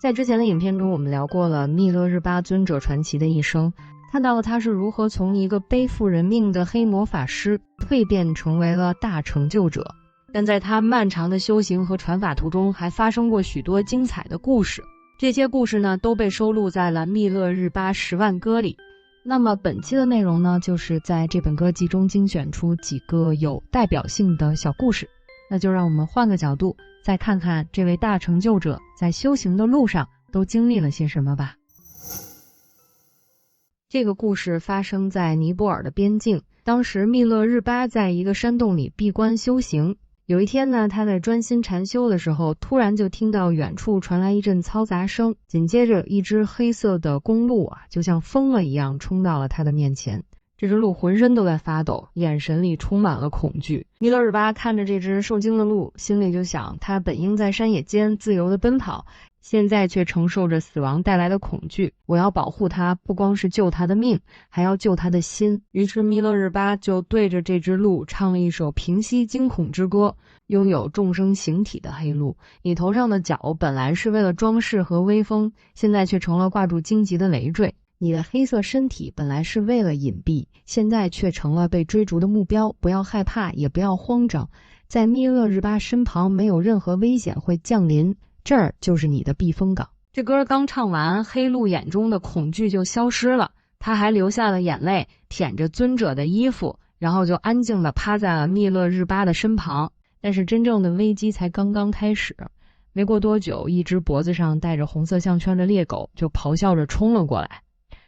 在之前的影片中，我们聊过了密勒日巴尊者传奇的一生，看到了他是如何从一个背负人命的黑魔法师蜕变成为了大成就者。但在他漫长的修行和传法途中，还发生过许多精彩的故事。这些故事呢，都被收录在了密勒日巴10万歌里。那么本期的内容呢，就是在这本歌集中精选出几个有代表性的小故事。那就让我们换个角度，再看看这位大成就者在修行的路上都经历了些什么吧。这个故事发生在尼泊尔的边境，当时密勒日巴在一个山洞里闭关修行。有一天呢，他在专心禅修的时候，突然就听到远处传来一阵嘈杂声，紧接着一只黑色的公鹿就像疯了一样冲到了他的面前。这只鹿浑身都在发抖，眼神里充满了恐惧。密勒日巴看着这只受惊的鹿，心里就想，他本应在山野间自由地奔跑，现在却承受着死亡带来的恐惧。我要保护他，不光是救他的命，还要救他的心。于是密勒日巴就对着这只鹿唱了一首平息惊恐之歌。拥有众生形体的黑鹿，你头上的角本来是为了装饰和威风，现在却成了挂住荆棘的累赘。你的黑色身体本来是为了隐蔽，现在却成了被追逐的目标。不要害怕，也不要慌张，在密勒日巴身旁没有任何危险会降临，这儿就是你的避风港。这歌刚唱完，黑鹿眼中的恐惧就消失了，他还流下了眼泪，舔着尊者的衣服，然后就安静地趴在了密勒日巴的身旁。但是真正的危机才刚刚开始。没过多久，一只脖子上戴着红色项圈的猎狗就咆哮着冲了过来。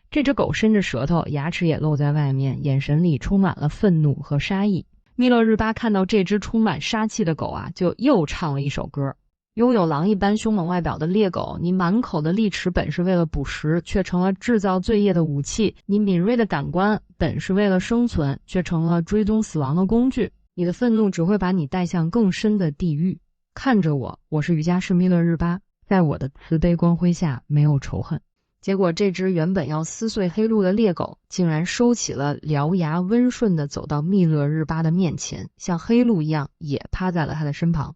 这只狗伸着舌头，牙齿也露在外面，眼神里充满了愤怒和杀意。密勒日巴看到这只充满杀气的狗就又唱了一首歌。拥有狼一般凶猛外表的猎狗，你满口的利齿本是为了捕食，却成了制造罪业的武器；你敏锐的感官本是为了生存，却成了追踪死亡的工具。你的愤怒只会把你带向更深的地狱。看着我，我是瑜伽士密勒日巴，在我的慈悲光辉下没有仇恨。结果这只原本要撕碎黑鹿的猎狗，竟然收起了獠牙，温顺地走到密勒日巴的面前，像黑鹿一样也趴在了他的身旁。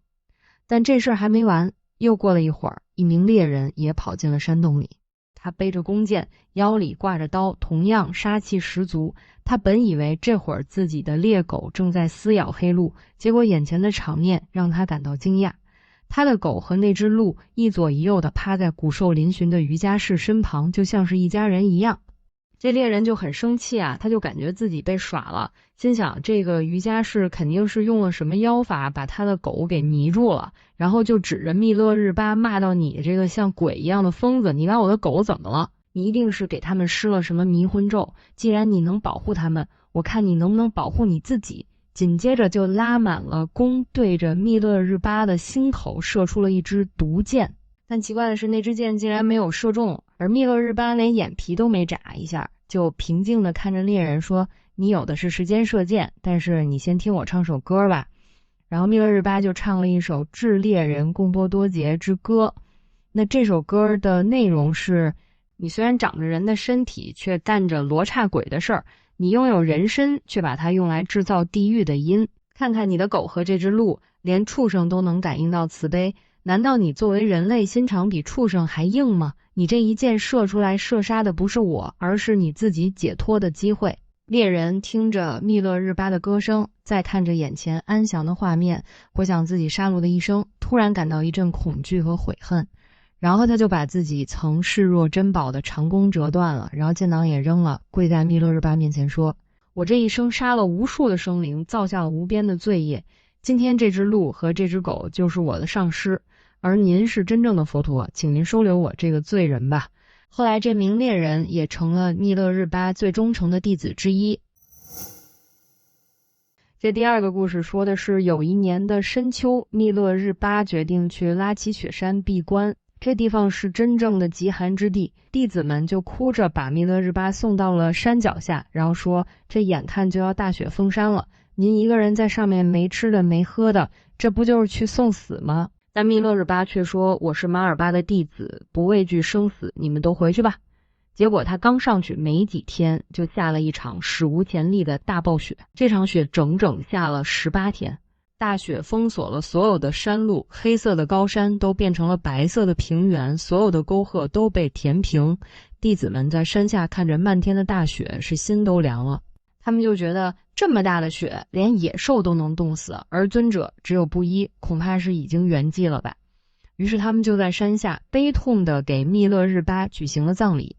但这事还没完，又过了一会儿，一名猎人也跑进了山洞里。他背着弓箭，腰里挂着刀，同样杀气十足。他本以为这会儿自己的猎狗正在撕咬黑鹿，结果眼前的场面让他感到惊讶。他的狗和那只鹿一左一右地趴在骨瘦嶙峋的瑜伽士身旁，就像是一家人一样。这猎人就很生气他就感觉自己被耍了，心想这个瑜伽士肯定是用了什么妖法把他的狗给迷住了，然后就指着密勒日巴骂到，你这个像鬼一样的疯子，你把我的狗怎么了？你一定是给他们施了什么迷魂咒，既然你能保护他们，我看你能不能保护你自己。紧接着就拉满了弓，对着密勒日巴的心口射出了一支毒箭。但奇怪的是，那支箭竟然没有射中，而密勒日巴连眼皮都没眨一下，就平静地看着猎人说，你有的是时间射箭，但是你先听我唱首歌吧。然后密勒日巴就唱了一首致猎人贡多多杰之歌。那这首歌的内容是，你虽然长着人的身体，却干着罗刹鬼的事儿，你拥有人身，却把它用来制造地狱的因。看看你的狗和这只鹿，连畜生都能感应到慈悲，难道你作为人类心肠比畜生还硬吗？你这一箭射出来，射杀的不是我，而是你自己解脱的机会。猎人听着密勒日巴的歌声，再看着眼前安详的画面，回想自己杀戮的一生，突然感到一阵恐惧和悔恨。然后他就把自己曾视若珍宝的长弓折断了，然后箭囊也扔了，跪在密勒日巴面前说，我这一生杀了无数的生灵，造下了无边的罪业，今天这只鹿和这只狗就是我的上师，而您是真正的佛陀，请您收留我这个罪人吧。后来这名猎人也成了密勒日巴最忠诚的弟子之一。这第二个故事说的是，有一年的深秋，密勒日巴决定去拉齐雪山闭关。这地方是真正的极寒之地，弟子们就哭着把密勒日巴送到了山脚下，然后说，这眼看就要大雪封山了，您一个人在上面没吃的没喝的，这不就是去送死吗？但密勒日巴却说，我是马尔巴的弟子，不畏惧生死，你们都回去吧。结果他刚上去没几天，就下了一场史无前例的大暴雪，这场雪整整下了18天。大雪封锁了所有的山路，黑色的高山都变成了白色的平原，所有的沟壑都被填平。弟子们在山下看着漫天的大雪，是心都凉了。他们就觉得这么大的雪，连野兽都能冻死，而尊者只有布衣，恐怕是已经圆寂了吧。于是他们就在山下悲痛地给密勒日巴举行了葬礼。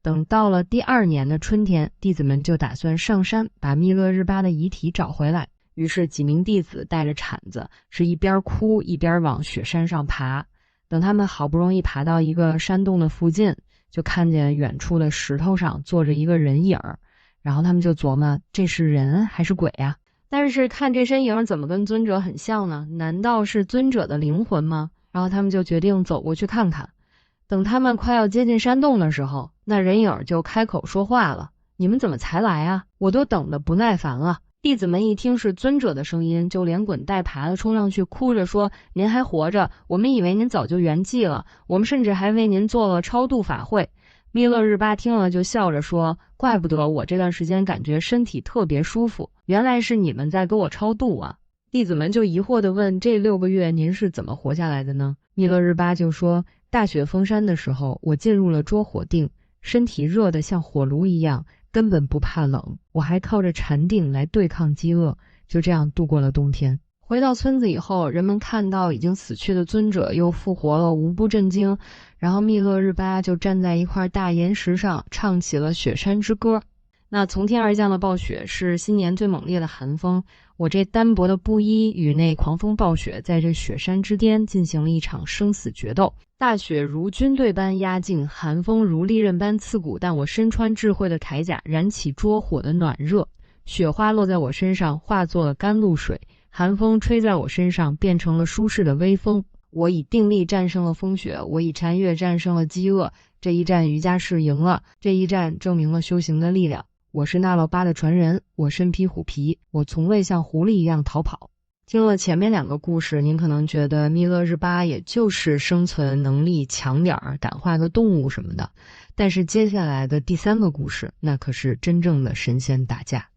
等到了第2年的春天，弟子们就打算上山把密勒日巴的遗体找回来。于是几名弟子带着铲子，是一边哭一边往雪山上爬。等他们好不容易爬到一个山洞的附近，就看见远处的石头上坐着一个人影儿。然后他们就琢磨，这是人还是鬼呀？但是看这身影怎么跟尊者很像呢？难道是尊者的灵魂吗？然后他们就决定走过去看看。等他们快要接近山洞的时候，那人影就开口说话了：“你们怎么才来啊？我都等得不耐烦了。”弟子们一听是尊者的声音，就连滚带爬的冲上去，哭着说：“您还活着，我们以为您早就圆寂了，我们甚至还为您做了超度法会。”密勒日巴听了就笑着说：“怪不得我这段时间感觉身体特别舒服，原来是你们在给我超度啊。”弟子们就疑惑地问：“这6个月您是怎么活下来的呢？”密勒日巴就说：“大雪封山的时候，我进入了捉火定，身体热得像火炉一样，根本不怕冷，我还靠着禅定来对抗饥饿，就这样度过了冬天。”回到村子以后，人们看到已经死去的尊者又复活了，无不震惊。然后密勒日巴就站在一块大岩石上，唱起了雪山之歌。那从天而降的暴雪是新年最猛烈的寒风，我这单薄的布衣与那狂风暴雪在这雪山之巅进行了一场生死决斗。大雪如军队般压境，寒风如利刃般刺骨，但我身穿智慧的铠甲，燃起灼火的暖热。雪花落在我身上，化作了甘露水，寒风吹在我身上，变成了舒适的微风。我以定力战胜了风雪，我以禅悦战胜了饥饿。这一战瑜伽士赢了，这一战证明了修行的力量。我是那老巴的传人，我身披虎皮，我从未像狐狸一样逃跑。听了前面2个故事，您可能觉得密勒日巴也就是生存能力强点儿，感化个动物什么的。但是接下来的第3个故事，那可是真正的神仙打架。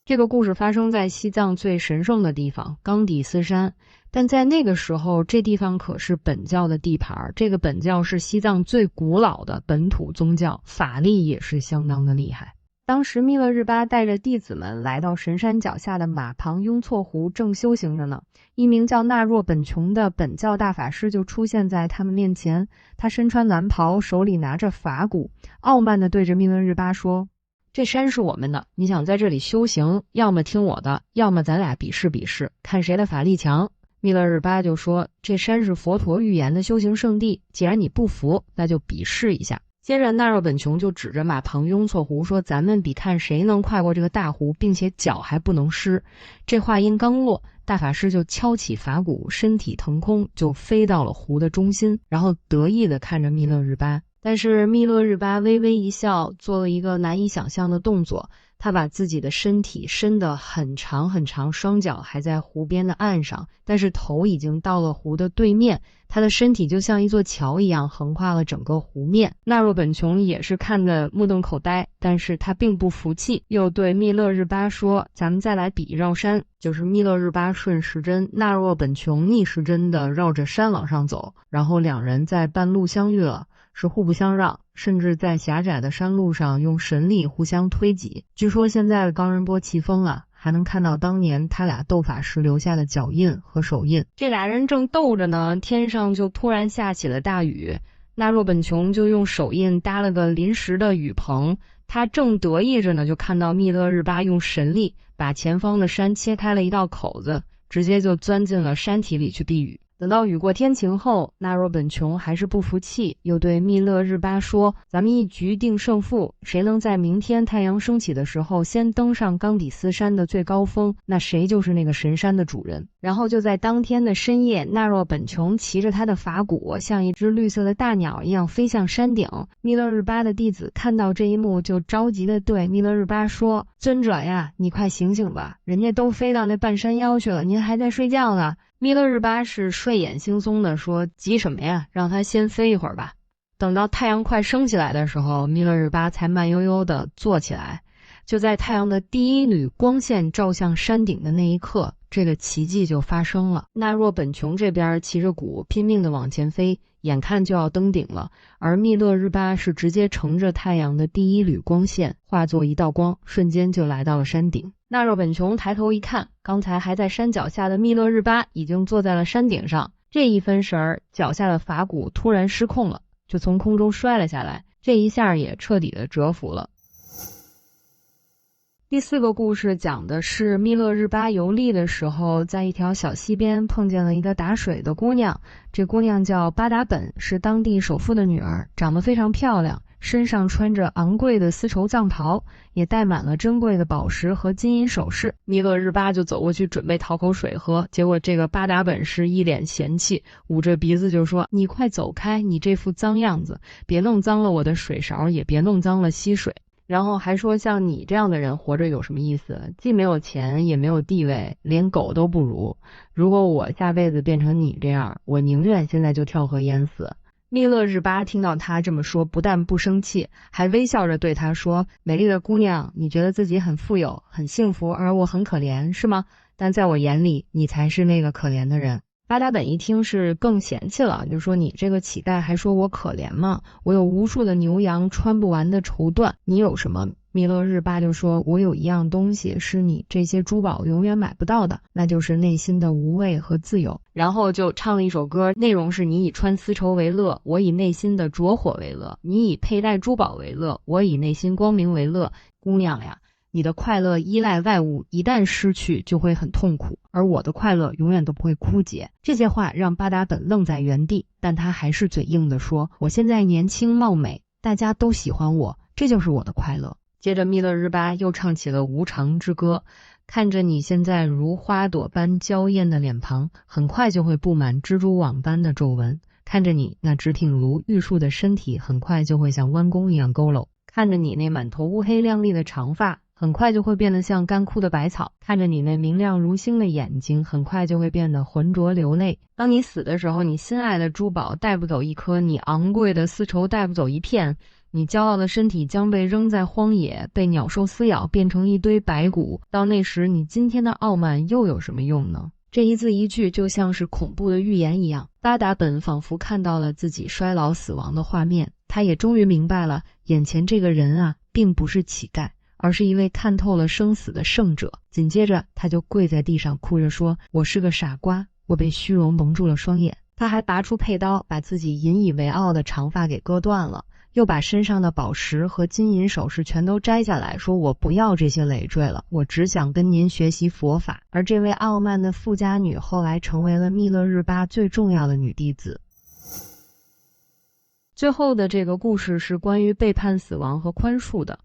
这个故事发生在西藏最神圣的地方冈底斯山，但在那个时候，这地方可是本教的地盘，这个本教是西藏最古老的本土宗教，法力也是相当的厉害。当时密勒日巴带着弟子们来到神山脚下的马旁雍措湖，正修行着呢。一名叫纳若本琼的本教大法师就出现在他们面前，他身穿蓝袍，手里拿着法鼓，傲慢地对着密勒日巴说：“这山是我们的，你想在这里修行，要么听我的，要么咱俩比试比试，看谁的法力强。”密勒日巴就说：“这山是佛陀预言的修行圣地，既然你不服，那就比试一下。”接着纳若本琼就指着马旁雍措湖说：“咱们比看谁能跨过这个大湖，并且脚还不能湿。”这话音刚落，大法师就敲起法鼓，身体腾空就飞到了湖的中心，然后得意地看着密勒日巴。但是密勒日巴微微一笑，做了一个难以想象的动作，他把自己的身体伸得很长很长，双脚还在湖边的岸上，但是头已经到了湖的对面，他的身体就像一座桥一样横跨了整个湖面。纳若本琼也是看得目瞪口呆，但是他并不服气，又对密勒日巴说：“咱们再来比绕山。”就是密勒日巴顺时针，纳若本琼逆时针的绕着山往上走，然后2人在半路相遇了，是互不相让，甚至在狭窄的山路上用神力互相推挤。据说现在的冈仁波齐峰啊，还能看到当年他俩斗法时留下的脚印和手印。这俩人正斗着呢，天上就突然下起了大雨，纳若本琼就用手印搭了个临时的雨棚，他正得意着呢，就看到密勒日巴用神力把前方的山切开了一道口子，直接就钻进了山体里去避雨。等到雨过天晴后，纳若本琼还是不服气，又对密勒日巴说：“咱们一局定胜负，谁能在明天太阳升起的时候先登上冈底斯山的最高峰，那谁就是那个神山的主人。”然后就在当天的深夜，纳若本琼骑着他的法鼓，像一只绿色的大鸟一样飞向山顶。密勒日巴的弟子看到这一幕，就着急地对密勒日巴说：“尊者呀，你快醒醒吧，人家都飞到那半山腰去了，您还在睡觉呢。”密勒日巴是睡眼惺忪地说：“急什么呀，让他先飞一会儿吧。”等到太阳快升起来的时候，密勒日巴才慢悠悠地坐起来。就在太阳的第一缕光线照向山顶的那一刻，这个奇迹就发生了。纳若本琼这边骑着鼓拼命地往前飞，眼看就要登顶了，而密勒日巴是直接乘着太阳的第一缕光线，化作一道光，瞬间就来到了山顶。纳若本琼抬头一看，刚才还在山脚下的密勒日巴已经坐在了山顶上，这一分神儿，脚下的法鼓突然失控了，就从空中摔了下来，这一下也彻底的折服了。第4个故事讲的是密勒日巴游历的时候，在一条小溪边碰见了一个打水的姑娘，这姑娘叫巴达本，是当地首富的女儿，长得非常漂亮，身上穿着昂贵的丝绸藏袍，也戴满了珍贵的宝石和金银首饰。密勒日巴就走过去准备讨口水喝，结果这个巴达本是一脸嫌弃，捂着鼻子就说：“你快走开，你这副脏样子，别弄脏了我的水勺，也别弄脏了溪水。”然后还说像你这样的人活着有什么意思，既没有钱也没有地位，连狗都不如，如果我下辈子变成你这样，我宁愿现在就跳河淹死。密勒日巴听到他这么说，不但不生气，还微笑着对他说：“美丽的姑娘，你觉得自己很富有很幸福，而我很可怜是吗？但在我眼里，你才是那个可怜的人。”巴达本一听是更嫌弃了，就说：“你这个乞丐还说我可怜吗？我有无数的牛羊，穿不完的绸缎，你有什么？”密勒日巴就说：“我有一样东西是你这些珠宝永远买不到的，那就是内心的无畏和自由。”然后就唱了一首歌，内容是：“你以穿丝绸为乐，我以内心的着火为乐；你以佩戴珠宝为乐，我以内心光明为乐。姑娘呀，你的快乐依赖外物，一旦失去就会很痛苦，而我的快乐永远都不会枯竭。”这些话让巴达本愣在原地，但他还是嘴硬地说：“我现在年轻貌美，大家都喜欢我，这就是我的快乐。”接着密勒日巴又唱起了无常之歌，看着你现在如花朵般娇艳的脸庞，很快就会布满蜘蛛网般的皱纹；看着你那直挺如玉树的身体，很快就会像弯弓一样佝偻；看着你那满头乌黑亮丽的长发，很快就会变得像干枯的百草；看着你那明亮如星的眼睛，很快就会变得浑浊流泪。当你死的时候，你心爱的珠宝带不走一颗，你昂贵的丝绸带不走一片，你骄傲的身体将被扔在荒野，被鸟兽撕咬，变成一堆白骨。到那时，你今天的傲慢又有什么用呢？这一字一句就像是恐怖的预言一样。巴达本仿佛看到了自己衰老死亡的画面，他也终于明白了，眼前这个人啊，并不是乞丐，而是一位看透了生死的圣者。紧接着他就跪在地上哭着说：“我是个傻瓜，我被虚荣蒙住了双眼。”他还拔出佩刀，把自己引以为傲的长发给割断了，又把身上的宝石和金银首饰全都摘下来，说：“我不要这些累赘了，我只想跟您学习佛法。”而这位傲慢的富家女后来成为了密勒日巴最重要的女弟子。最后的这个故事是关于背叛死亡和宽恕的。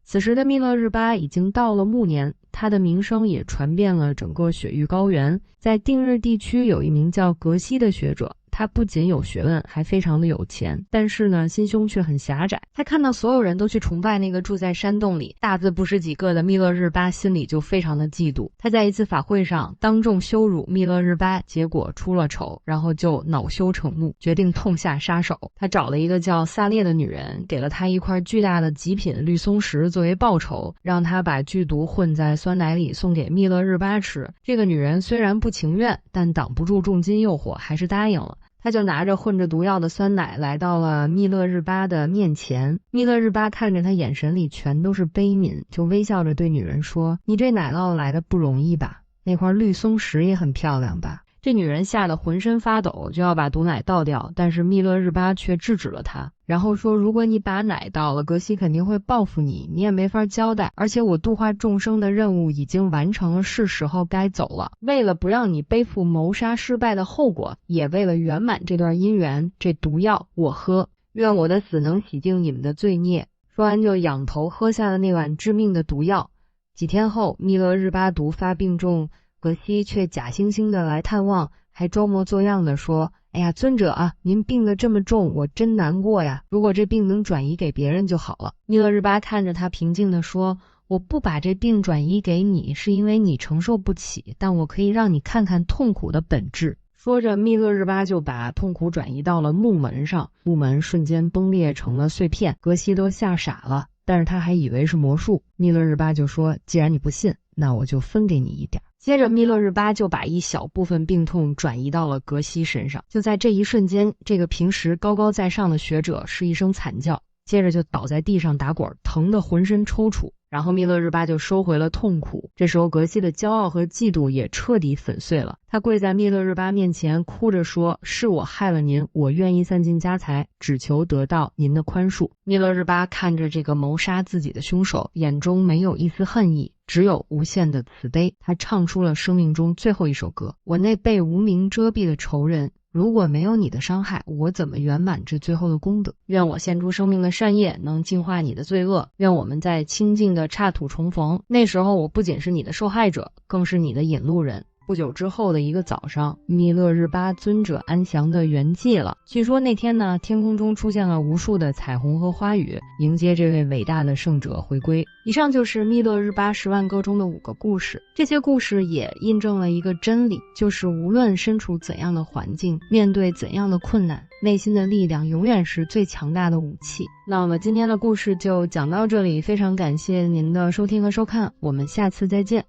此时的密勒日巴已经到了暮年，他的名声也传遍了整个雪域高原。在定日地区有一名叫格西的学者，他不仅有学问，还非常的有钱，但是呢，心胸却很狭窄。他看到所有人都去崇拜那个住在山洞里大字不识几个的密勒日巴，心里就非常的嫉妒。他在一次法会上当众羞辱密勒日巴，结果出了丑，然后就恼羞成怒，决定痛下杀手。他找了一个叫萨列的女人，给了他一块巨大的极品绿松石作为报酬，让他把剧毒混在酸奶里送给密勒日巴吃。这个女人虽然不情愿，但挡不住重金诱惑，还是答应了。他就拿着混着毒药的酸奶来到了密勒日巴的面前。密勒日巴看着他眼神里全都是悲悯，就微笑着对女人说：“你这奶酪来的不容易吧？那块绿松石也很漂亮吧？”这女人吓得浑身发抖，就要把毒奶倒掉，但是密勒日巴却制止了她，然后说：“如果你把奶倒了，格西肯定会报复你，你也没法交代，而且我度化众生的任务已经完成了，是时候该走了。为了不让你背负谋杀失败的后果，也为了圆满这段姻缘，这毒药我喝，愿我的死能洗净你们的罪孽。”说完就仰头喝下了那碗致命的毒药。几天后，密勒日巴毒发病重，格西却假惺惺的来探望，还装模作样的说：“哎呀，尊者啊，您病得这么重，我真难过呀，如果这病能转移给别人就好了。”密勒日巴看着他平静的说：“我不把这病转移给你，是因为你承受不起，但我可以让你看看痛苦的本质。”说着，密勒日巴就把痛苦转移到了木门上，木门瞬间崩裂成了碎片，格西都吓傻了。但是他还以为是魔术。密勒日巴就说，既然你不信，那我就分给你一点。接着密勒日巴就把一小部分病痛转移到了格西身上。就在这一瞬间，这个平时高高在上的学者是一声惨叫，接着就倒在地上打滚，疼得浑身抽搐。然后密勒日巴就收回了痛苦。这时候格西的骄傲和嫉妒也彻底粉碎了，他跪在密勒日巴面前哭着说，是我害了您，我愿意散尽家财，只求得到您的宽恕。密勒日巴看着这个谋杀自己的凶手，眼中没有一丝恨意，只有无限的慈悲。他唱出了生命中最后一首歌，我那被无名遮蔽的仇人，如果没有你的伤害，我怎么圆满这最后的功德？愿我献出生命的善业能净化你的罪恶，愿我们在清净的刹土重逢。那时候我不仅是你的受害者，更是你的引路人。不久之后的一个早上，密勒日巴尊者安详地圆寂了。据说那天呢，天空中出现了无数的彩虹和花雨，迎接这位伟大的圣者回归。以上就是密勒日巴10万歌中的5个故事。这些故事也印证了一个真理，就是无论身处怎样的环境，面对怎样的困难，内心的力量永远是最强大的武器。那么今天的故事就讲到这里，非常感谢您的收听和收看，我们下次再见。